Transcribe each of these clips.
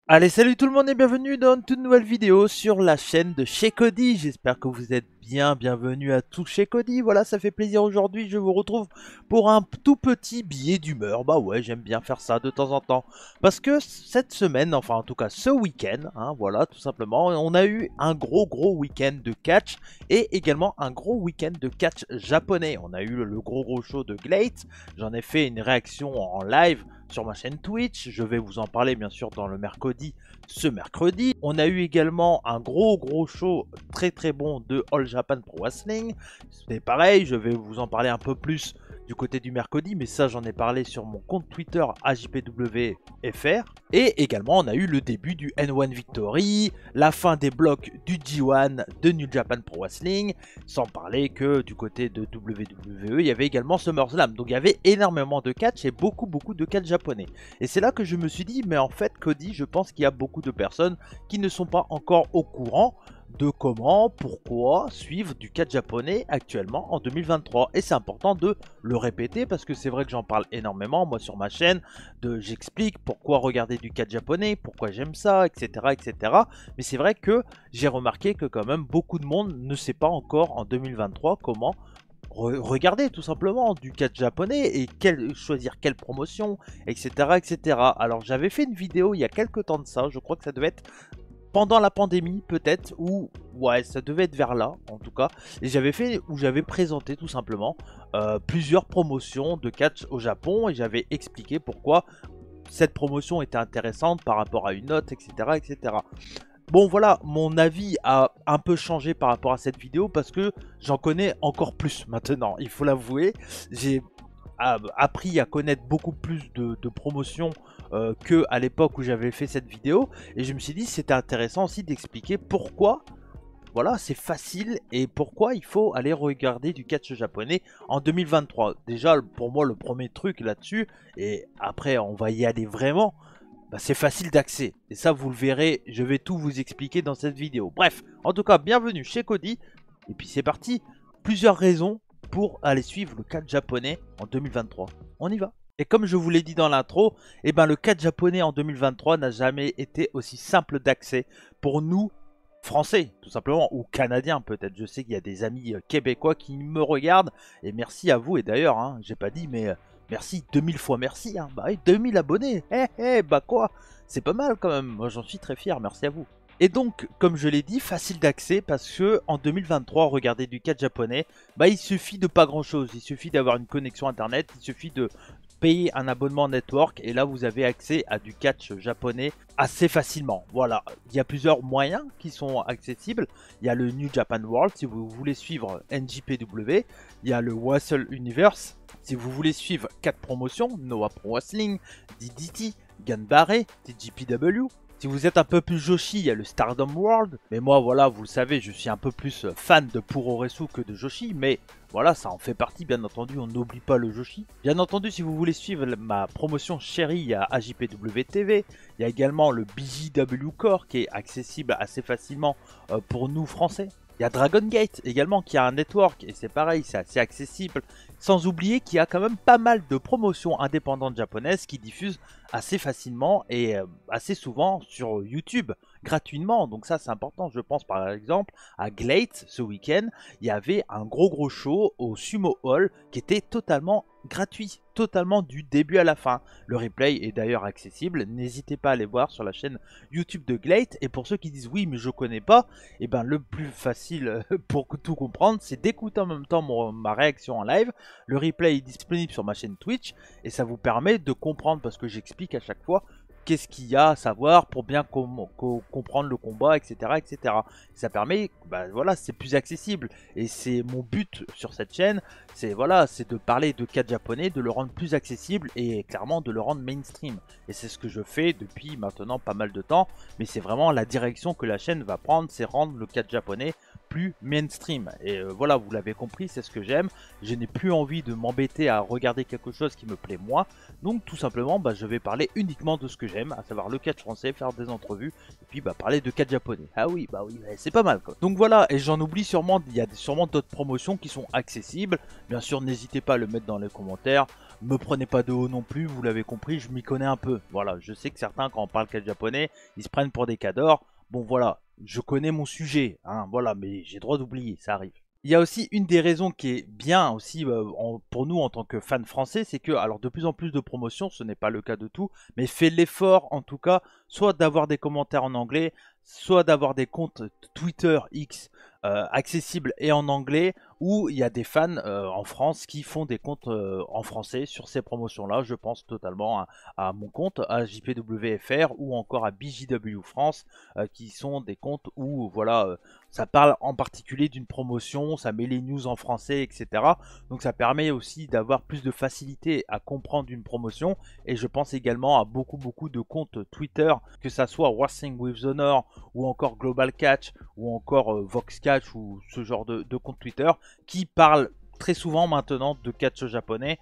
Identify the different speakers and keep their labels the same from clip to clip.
Speaker 1: Allez, salut tout le monde et bienvenue dans une toute nouvelle vidéo sur la chaîne de chez Cody. J'espère que vous êtes bien, bienvenue à tous chez Cody. Voilà, ça fait plaisir aujourd'hui, je vous retrouve pour un tout petit billet d'humeur. Bah ouais, j'aime bien faire ça de temps en temps. Parce que cette semaine, enfin en tout cas ce week-end, voilà, tout simplement, on a eu un gros week-end de catch et également un gros week-end de catch japonais. On a eu le gros show de Glate, j'en ai fait une réaction en live sur ma chaîne Twitch, je vais vous en parler bien sûr dans le mercredi, ce mercredi. On a eu également un gros show très bon de All Japan Pro Wrestling. C'est pareil, je vais vous en parler un peu plus du côté du mercredi, mais ça j'en ai parlé sur mon compte Twitter AJPWFR. Et également on a eu le début du N1 Victory, la fin des blocs du G1 de New Japan Pro Wrestling, sans parler que du côté de WWE il y avait également SummerSlam. Donc il y avait énormément de catch et beaucoup de catch japonais. Et c'est là que je me suis dit, mais en fait Cody, je pense qu'il y a beaucoup de personnes qui ne sont pas encore au courant de comment, pourquoi suivre du catch japonais actuellement en 2023. Et c'est important de le répéter parce que c'est vrai que j'en parle énormément moi sur ma chaîne, j'explique pourquoi regarder du catch japonais, pourquoi j'aime ça, etc. Mais c'est vrai que j'ai remarqué que quand même beaucoup de monde ne sait pas encore en 2023 comment regarder tout simplement du catch japonais et choisir quelle promotion, etc. Alors j'avais fait une vidéo il y a quelques temps de ça, je crois que ça devait être pendant la pandémie peut-être, ou ouais ça devait être vers là en tout cas, et j'avais présenté tout simplement plusieurs promotions de catch au Japon et j'avais expliqué pourquoi cette promotion était intéressante par rapport à une autre, etc. Bon voilà, mon avis a un peu changé par rapport à cette vidéo parce que j'en connais encore plus maintenant, il faut l'avouer. J'ai appris à connaître beaucoup plus de promotions que à l'époque où j'avais fait cette vidéo, et je me suis dit c'était intéressant aussi d'expliquer pourquoi voilà c'est facile et pourquoi il faut aller regarder du catch japonais en 2023. Déjà pour moi le premier truc là-dessus, et après on va y aller vraiment, bah, c'est facile d'accès. Et ça, vous le verrez, je vais tout vous expliquer dans cette vidéo. Bref, en tout cas, bienvenue chez Cody. Et puis c'est parti. Plusieurs raisons pour aller suivre le catch japonais en 2023. On y va. Et comme je vous l'ai dit dans l'intro, eh ben, le catch japonais en 2023 n'a jamais été aussi simple d'accès pour nous, Français, tout simplement, ou Canadiens peut-être. Je sais qu'il y a des amis québécois qui me regardent. Et merci à vous. Et d'ailleurs, j'ai pas dit, mais... merci, 2000 fois merci, bah oui, 2000 abonnés, bah quoi, c'est pas mal quand même, moi j'en suis très fier, merci à vous. Et donc, comme je l'ai dit, facile d'accès parce que en 2023, regarder du catch japonais, bah il suffit de pas grand chose, il suffit d'avoir une connexion internet, il suffit de payer un abonnement network et là vous avez accès à du catch japonais assez facilement. Voilà, il y a plusieurs moyens qui sont accessibles. Il y a le New Japan World si vous voulez suivre NJPW, il y a le Wrestle Universe si vous voulez suivre 4 promotions, Noah Pro Wrestling, DDT, Ganbare, TGPW. Si vous êtes un peu plus Joshi, il y a le Stardom World. Mais moi, voilà, vous le savez, je suis un peu plus fan de Puroresu que de Joshi. Mais voilà, ça en fait partie, bien entendu, on n'oublie pas le Joshi. Bien entendu, si vous voulez suivre ma promotion chérie, il y a AJPW TV. Il y a également le BJW Core qui est accessible assez facilement pour nous Français. Il y a Dragon Gate également qui a un network et c'est pareil, c'est assez accessible. Sans oublier qu'il y a quand même pas mal de promotions indépendantes japonaises qui diffusent assez facilement et assez souvent sur YouTube gratuitement. Donc ça c'est important. Je pense par exemple à Glate ce week-end, il y avait un gros show au Sumo Hall qui était totalement gratuit, totalement du début à la fin. Le replay est d'ailleurs accessible, n'hésitez pas à aller voir sur la chaîne YouTube de Glate. Et pour ceux qui disent oui mais je connais pas, et ben le plus facile pour tout comprendre c'est d'écouter en même temps ma réaction en live. Le replay est disponible sur ma chaîne Twitch et ça vous permet de comprendre parce que j'explique à chaque fois qu'est-ce qu'il y a à savoir pour bien comprendre le combat, etc. Ça permet, bah voilà, c'est plus accessible. Et c'est mon but sur cette chaîne, c'est voilà, c'est de parler de catch japonais, de le rendre plus accessible et clairement de le rendre mainstream. Et c'est ce que je fais depuis maintenant pas mal de temps. Mais c'est vraiment la direction que la chaîne va prendre, c'est rendre le catch japonais plus mainstream. Et voilà, vous l'avez compris, c'est ce que j'aime. Je n'ai plus envie de m'embêter à regarder quelque chose qui me plaît moins. Donc tout simplement, bah, je vais parler uniquement de ce que j'aime, à savoir le catch français, faire des entrevues, et puis bah, parler de catch japonais. Ah oui, bah oui, c'est pas mal quoi. Donc voilà, et j'en oublie sûrement, il y a sûrement d'autres promotions qui sont accessibles. Bien sûr, n'hésitez pas à le mettre dans les commentaires. Me prenez pas de haut non plus, vous l'avez compris, je m'y connais un peu. Voilà, je sais que certains, quand on parle catch japonais, ils se prennent pour des cadors. Bon voilà, je connais mon sujet, hein, voilà, mais j'ai droit d'oublier, ça arrive. Il y a aussi une des raisons qui est bien aussi pour nous en tant que fans français, c'est que, alors de plus en plus de promotions, ce n'est pas le cas de tout, mais fait l'effort en tout cas, soit d'avoir des commentaires en anglais, soit d'avoir des comptes Twitter X accessibles et en anglais, où il y a des fans en France qui font des comptes en français sur ces promotions-là. Je pense totalement à mon compte, à JPWFR ou encore à BJW France, qui sont des comptes où voilà, ça parle en particulier d'une promotion, ça met les news en français, etc. Donc ça permet aussi d'avoir plus de facilité à comprendre une promotion. Et je pense également à beaucoup de comptes Twitter, que ça soit Wrestling with Honor ou encore Global Catch ou encore Vox Catch ou ce genre de compte Twitter qui parlent très souvent maintenant de catch japonais.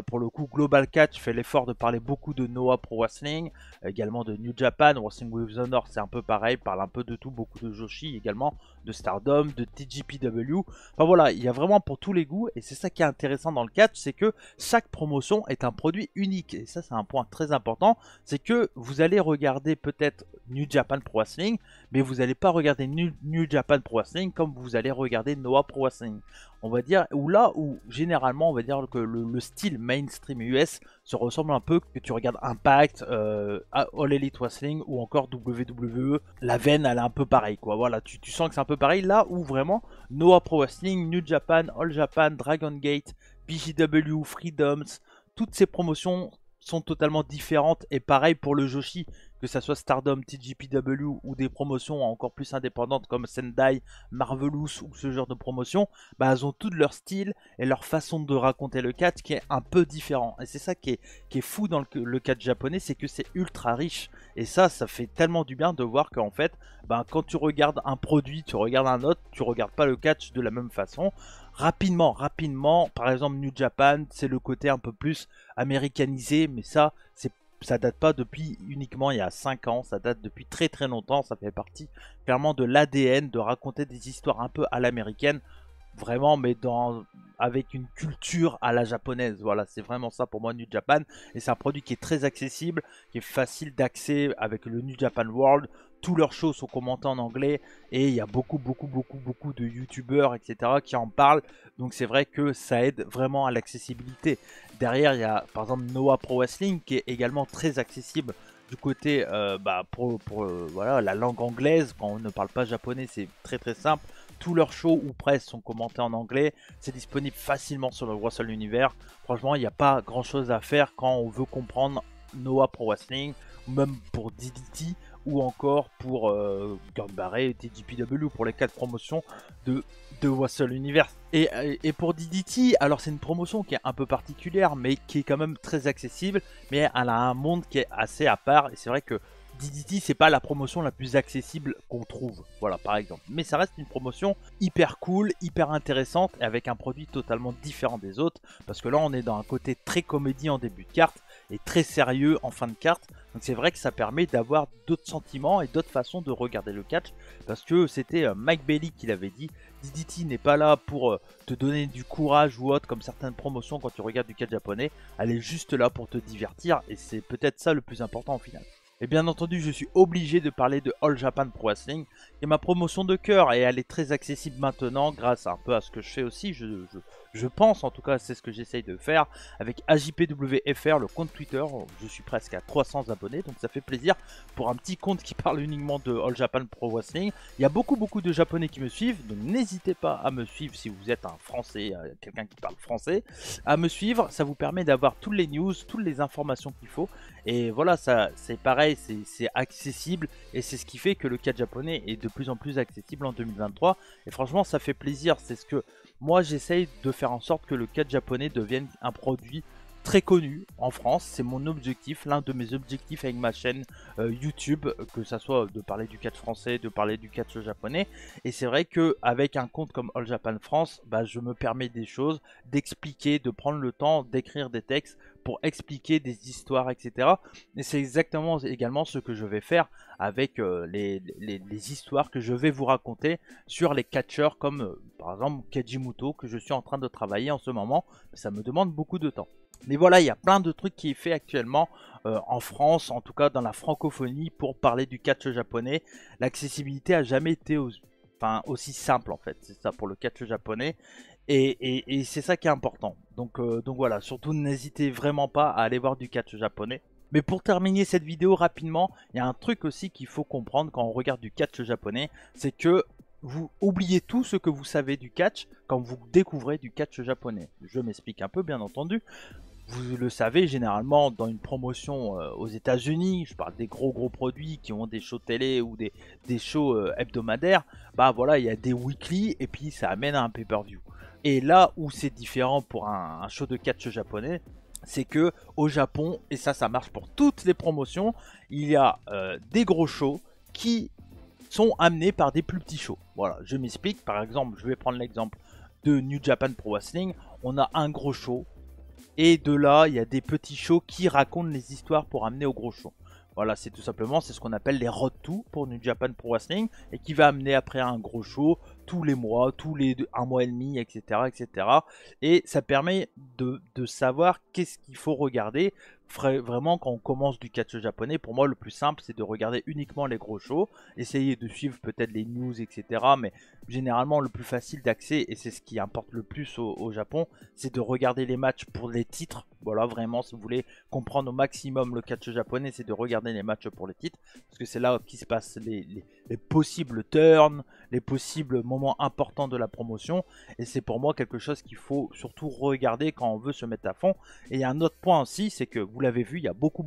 Speaker 1: Pour le coup, Global Catch fait l'effort de parler beaucoup de Noah Pro Wrestling, également de New Japan, Wrestling with Honor, c'est un peu pareil, parle un peu de tout, beaucoup de Joshi également, de Stardom, de TGPW. Enfin voilà, il y a vraiment pour tous les goûts, et c'est ça qui est intéressant dans le catch, c'est que chaque promotion est un produit unique, et ça c'est un point très important, c'est que vous allez regarder peut-être New Japan Pro Wrestling, mais vous n'allez pas regarder New Japan Pro Wrestling comme vous allez regarder Noah Pro Wrestling. On va dire, ou là où généralement on va dire que le style mainstream US se ressemble un peu, que tu regardes Impact, All Elite Wrestling ou encore WWE, la veine elle est un peu pareille quoi, voilà, tu sens que c'est un peu pareil, là où vraiment Noah Pro Wrestling, New Japan, All Japan, Dragon Gate, BJW, Freedoms, toutes ces promotions sont totalement différentes et pareil pour le Joshi, que ça soit Stardom, TGPW ou des promotions encore plus indépendantes comme Sendai, Marvelous ou ce genre de promotions, bah elles ont toutes leur style et leur façon de raconter le catch qui est un peu différent. Et c'est ça qui est fou dans le catch japonais, c'est que c'est ultra riche. Et ça fait tellement du bien de voir qu'en fait, bah, quand tu regardes un produit, tu regardes un autre, tu regardes pas le catch de la même façon. Rapidement, par exemple New Japan, c'est le côté un peu plus américanisé, mais ça date pas depuis uniquement il y a 5 ans, ça date depuis très longtemps, ça fait partie clairement de l'ADN de raconter des histoires un peu à l'américaine, vraiment, mais avec une culture à la japonaise. Voilà, c'est vraiment ça pour moi New Japan, et c'est un produit qui est très accessible, qui est facile d'accès avec le New Japan World. Tous leurs shows sont commentés en anglais et il y a beaucoup de youtubeurs, etc. qui en parlent. Donc c'est vrai que ça aide vraiment à l'accessibilité. Derrière, il y a par exemple Noah Pro Wrestling qui est également très accessible du côté voilà, la langue anglaise. Quand on ne parle pas japonais, c'est très simple. Tous leurs shows ou presque sont commentés en anglais. C'est disponible facilement sur le Wrestle Universe. Franchement, il n'y a pas grand chose à faire quand on veut comprendre Noah Pro Wrestling, même pour DDT ou encore pour Gunbaré et TGPW pour les 4 promotions de Wrestle Universe. Et pour DDT, alors c'est une promotion qui est un peu particulière mais qui est quand même très accessible, mais elle a un monde qui est assez à part, et c'est vrai que DDT c'est pas la promotion la plus accessible qu'on trouve, voilà par exemple, mais ça reste une promotion hyper cool, hyper intéressante et avec un produit totalement différent des autres, parce que là on est dans un côté très comédie en début de carte et très sérieux en fin de carte. Donc c'est vrai que ça permet d'avoir d'autres sentiments et d'autres façons de regarder le catch, parce que c'était Mike Bailey qui l'avait dit, DDT n'est pas là pour te donner du courage ou autre comme certaines promotions quand tu regardes du catch japonais, elle est juste là pour te divertir, et c'est peut-être ça le plus important au final. Et bien entendu, je suis obligé de parler de All Japan Pro Wrestling, qui est ma promotion de cœur, et elle est très accessible maintenant grâce un peu à ce que je fais aussi. Je pense, en tout cas, c'est ce que j'essaye de faire avec AJPWFR, le compte Twitter. Je suis presque à 300 abonnés, donc ça fait plaisir pour un petit compte qui parle uniquement de All Japan Pro Wrestling. Il y a beaucoup de japonais qui me suivent, donc n'hésitez pas à me suivre si vous êtes un français, quelqu'un qui parle français, à me suivre. Ça vous permet d'avoir toutes les news, toutes les informations qu'il faut. Et voilà, ça c'est pareil, c'est accessible, et c'est ce qui fait que le catch japonais est de plus en plus accessible en 2023. Et franchement, ça fait plaisir. C'est ce que moi j'essaye de faire en sorte que le catch japonais devienne un produit très connu en France. C'est mon objectif, l'un de mes objectifs avec ma chaîne YouTube, que ça soit de parler du catch français, de parler du catch japonais. Et c'est vrai que avec un compte comme All Japan France, bah, je me permets des choses, d'expliquer, de prendre le temps d'écrire des textes pour expliquer des histoires, etc. Et c'est exactement également ce que je vais faire avec les histoires que je vais vous raconter sur les catcheurs comme par exemple Keiji Muto, que je suis en train de travailler en ce moment. Ça me demande beaucoup de temps. Mais voilà, il y a plein de trucs qui est fait actuellement en France, en tout cas dans la francophonie, pour parler du catch japonais. L'accessibilité a jamais été aussi simple en fait, c'est ça pour le catch japonais. Et c'est ça qui est important. Donc voilà, surtout n'hésitez vraiment pas à aller voir du catch japonais. Mais pour terminer cette vidéo rapidement, il y a un truc aussi qu'il faut comprendre quand on regarde du catch japonais, c'est que vous oubliez tout ce que vous savez du catch quand vous découvrez du catch japonais. Je m'explique un peu bien entendu. Vous le savez, généralement dans une promotion aux États-Unis, je parle des gros produits qui ont des shows télé ou des shows hebdomadaires, bah voilà, il y a des weekly et puis ça amène à un pay-per-view. Et là où c'est différent pour un show de catch japonais, c'est que au Japon, et ça marche pour toutes les promotions, il y a des gros shows qui sont amenés par des plus petits shows. Voilà, je m'explique. Par exemple, je vais prendre l'exemple de New Japan Pro Wrestling. On a un gros show. Et de là, il y a des petits shows qui racontent les histoires pour amener au gros show. Voilà, c'est tout simplement, c'est ce qu'on appelle les Road to pour New Japan Pro Wrestling et qui va amener après un gros show tous les mois, tous les un mois et demi, etc. etc. Et ça permet de savoir qu'est-ce qu'il faut regarder. Vraiment, quand on commence du catch japonais, pour moi, le plus simple, c'est de regarder uniquement les gros shows, essayer de suivre peut-être les news, etc. Mais généralement, le plus facile d'accès, et c'est ce qui importe le plus au Japon, c'est de regarder les matchs pour les titres. Voilà, vraiment, si vous voulez comprendre au maximum le catch japonais, c'est de regarder les matchs pour les titres, parce que c'est là qu'il se passe les possibles turns, les possibles moments importants de la promotion, et c'est pour moi quelque chose qu'il faut surtout regarder quand on veut se mettre à fond. Et il y a un autre point aussi, c'est que vous l'avez vu, il y a beaucoup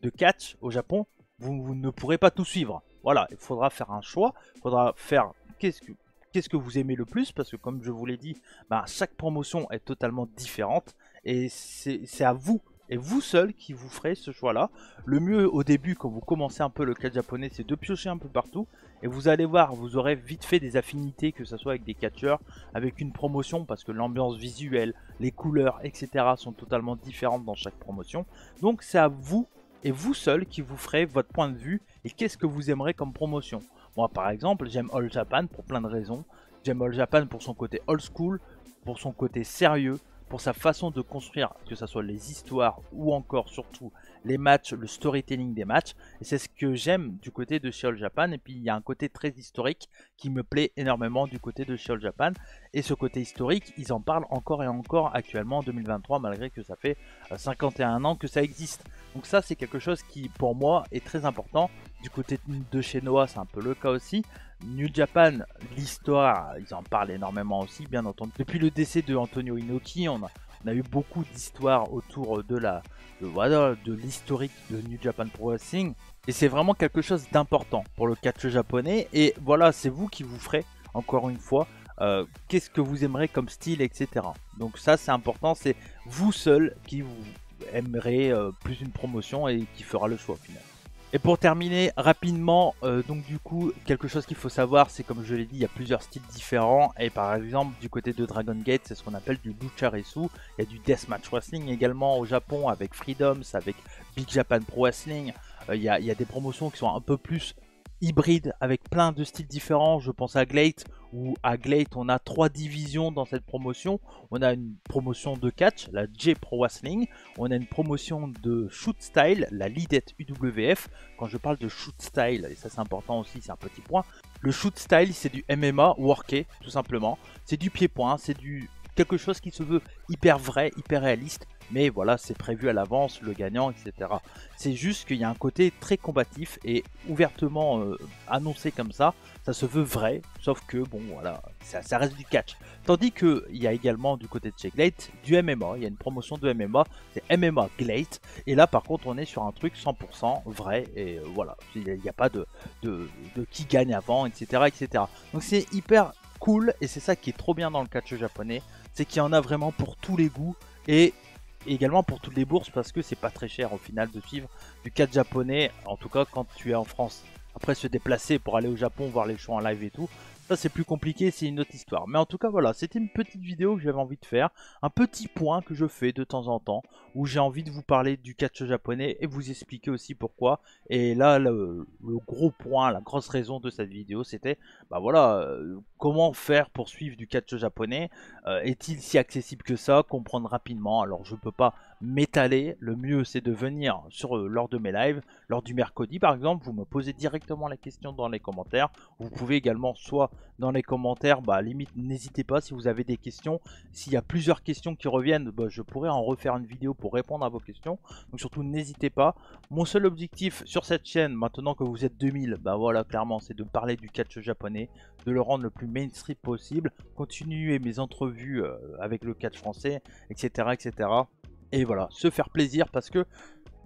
Speaker 1: de catch au Japon, vous ne pourrez pas tout suivre. Voilà, il faudra faire un choix, il faudra faire qu'est-ce que vous aimez le plus, parce que comme je vous l'ai dit, bah, chaque promotion est totalement différente, et c'est à vous, et vous seul, qui vous ferez ce choix-là. Le mieux au début, quand vous commencez un peu le catch japonais, c'est de piocher un peu partout, et vous allez voir, vous aurez vite fait des affinités, que ce soit avec des catcheurs, avec une promotion, parce que l'ambiance visuelle, les couleurs, etc. sont totalement différentes dans chaque promotion. Donc c'est à vous, et vous seul, qui vous ferez votre point de vue, et qu'est-ce que vous aimerez comme promotion. Moi par exemple, j'aime All Japan pour plein de raisons. J'aime All Japan pour son côté old school, pour son côté sérieux, pour sa façon de construire, que ce soit les histoires ou encore surtout les matchs, le storytelling des matchs. Et c'est ce que j'aime du côté de chez All Japan. Et puis il y a un côté très historique qui me plaît énormément du côté de chez All Japan. Et ce côté historique, ils en parlent encore et encore actuellement en 2023, malgré que ça fait 51 ans que ça existe. Donc ça, c'est quelque chose qui pour moi est très important. Du côté de chez Noah, c'est un peu le cas aussi. New Japan, l'histoire, ils en parlent énormément aussi, bien entendu. Depuis le décès de Antonio Inoki, on a eu beaucoup d'histoires autour de l'historique de New Japan Pro Wrestling. Et c'est vraiment quelque chose d'important pour le catch japonais. Et voilà, c'est vous qui vous ferez, encore une fois, qu'est-ce que vous aimerez comme style, etc. Donc ça, c'est important, c'est vous seul qui vous aimerez plus une promotion et qui fera le choix au final. Et pour terminer rapidement, donc du coup, quelque chose qu'il faut savoir, c'est comme je l'ai dit, il y a plusieurs styles différents. Et par exemple, du côté de Dragon Gate, c'est ce qu'on appelle du Lucharesu. Il y a du Deathmatch Wrestling également au Japon avec Freedoms, avec Big Japan Pro Wrestling. Il y a des promotions qui sont un peu plus hybrides avec plein de styles différents. Je pense à Glate, où à Glate on a 3 divisions dans cette promotion. On a une promotion de catch, la J Pro Wrestling. On a une promotion de shoot style, la Lidet UWF. Quand je parle de shoot style, et ça c'est important aussi, c'est un petit point. Le shoot style, c'est du MMA worké, tout simplement. C'est du pied-point, c'est du quelque chose qui se veut hyper vrai, hyper réaliste. Mais voilà, c'est prévu à l'avance, le gagnant, etc. C'est juste qu'il y a un côté très combatif et ouvertement annoncé comme ça se veut vrai, sauf que bon voilà, ça reste du catch. Tandis qu'il y a également du côté de chez Glate du MMA, il y a une promotion de MMA, c'est MMA Glate, et là par contre on est sur un truc 100% vrai, et voilà, il n'y a pas de qui gagne avant, etc. etc. Donc c'est hyper cool, et c'est ça qui est trop bien dans le catch japonais, c'est qu'il y en a vraiment pour tous les goûts, et également pour toutes les bourses, parce que c'est pas très cher au final de suivre du catch japonais, en tout cas quand tu es en France. Après, se déplacer pour aller au Japon, voir les shows en live et tout, ça c'est plus compliqué, c'est une autre histoire. Mais en tout cas voilà, c'était une petite vidéo que j'avais envie de faire, un petit point que je fais de temps en temps, où j'ai envie de vous parler du catch japonais et vous expliquer aussi pourquoi. Et là, le gros point, la grosse raison de cette vidéo, c'était, bah voilà, comment faire pour suivre du catch japonais, est-il si accessible que ça, comprendre rapidement. Alors je peux pas m'étaler, le mieux c'est de venir lors de mes lives, lors du mercredi par exemple, vous me posez directement la question dans les commentaires. Vous pouvez également soit dans les commentaires, limite n'hésitez pas si vous avez des questions. S'il y a plusieurs questions qui reviennent, je pourrais en refaire une vidéo pour répondre à vos questions. Donc surtout n'hésitez pas. Mon seul objectif sur cette chaîne, maintenant que vous êtes 2000, voilà clairement c'est de parler du catch japonais, de le rendre le plus mainstream possible, continuer mes entrevues avec le catch français, etc. etc. Et voilà, se faire plaisir parce que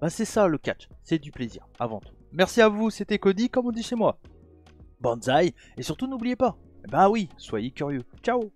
Speaker 1: c'est ça le catch, c'est du plaisir avant tout. Merci à vous, c'était Cody, comme on dit chez moi. Banzai, et surtout n'oubliez pas, oui, soyez curieux. Ciao!